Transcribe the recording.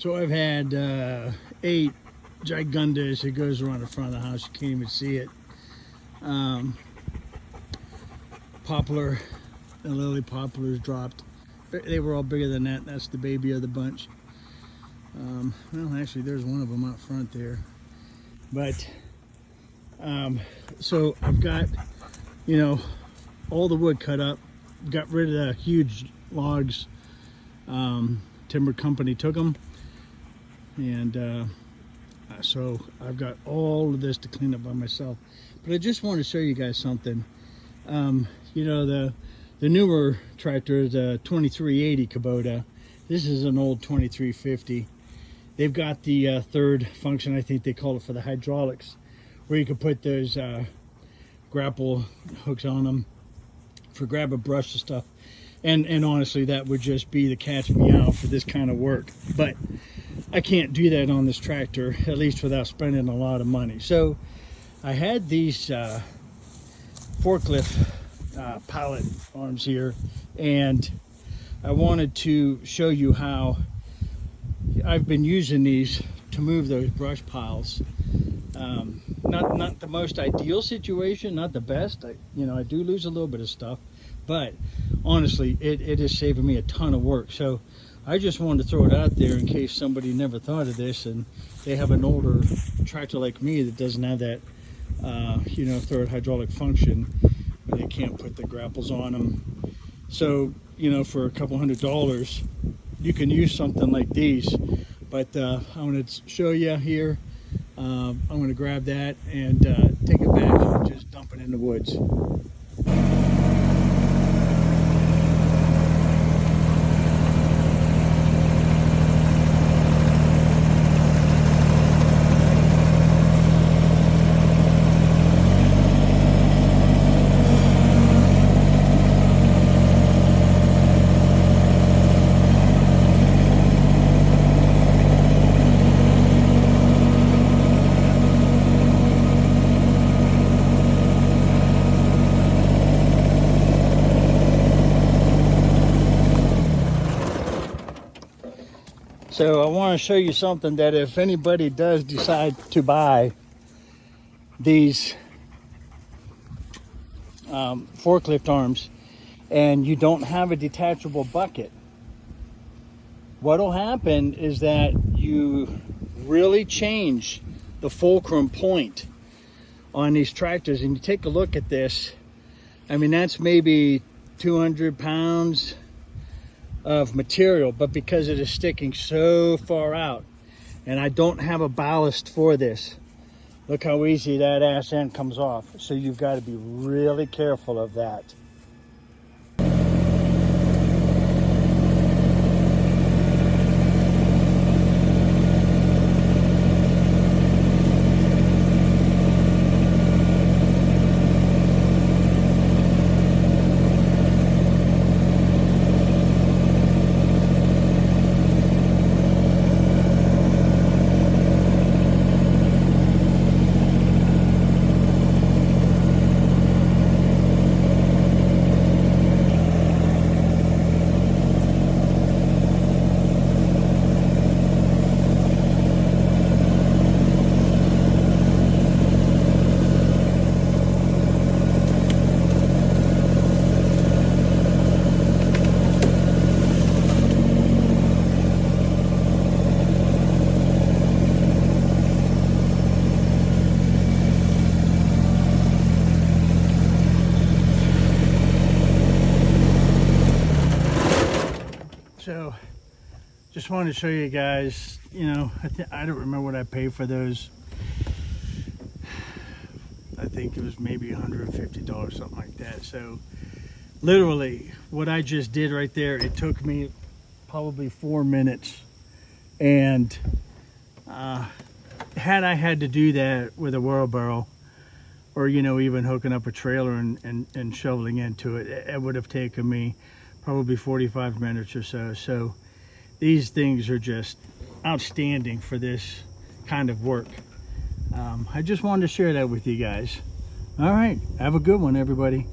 So I've had 8 gigundas. It goes around the front of the house. You can't even see it. Poplar, the lily poplars dropped. They were all bigger than that. That's the baby of the bunch. Well, actually, there's one of them out front there. But so I've got, you know, all the wood cut up. Got rid of the huge logs. Timber company took them, and so I've got all of this to clean up by myself. But I just want to show you guys something. You know, the newer tractor, the 2380 Kubota. This is an old 2350. They've got the third function, I think they call it, for the hydraulics, where you can put those grapple hooks on them for grab a brush and stuff. And honestly, that would just be the cat's meow for this kind of work. But I can't do that on this tractor, at least without spending a lot of money. So I had these forklift pallet arms here, and I wanted to show you how I've been using these to move those brush piles. Not the most ideal situation, not the best. I do lose a little bit of stuff, but honestly, it is saving me a ton of work. So I just wanted to throw it out there in case somebody never thought of this and they have an older tractor like me that doesn't have that third hydraulic function, where they can't put the grapples on them. So, you know, for a couple $100, you can use something like these. But I'm going to show you here. I'm going to grab that and take it back and just dump it in the woods. So I want to show you something that if anybody does decide to buy these forklift arms and you don't have a detachable bucket, what'll happen is that you really change the fulcrum point on these tractors. And you take a look at this, I mean, that's maybe 200 pounds of material, but because it is sticking so far out and I don't have a ballast for this, look how easy that ass end comes off. So you've got to be really careful of that. So just wanted to show you guys, you know, I don't remember what I paid for those. I think it was maybe $150, something like that. So literally what I just did right there, it took me probably 4 minutes. And had I had to do that with a wheelbarrow, or, you know, even hooking up a trailer and shoveling into it, it would have taken me probably 45 minutes or so. So these things are just outstanding for this kind of work. I just wanted to share that with you guys. All right, have a good one, everybody.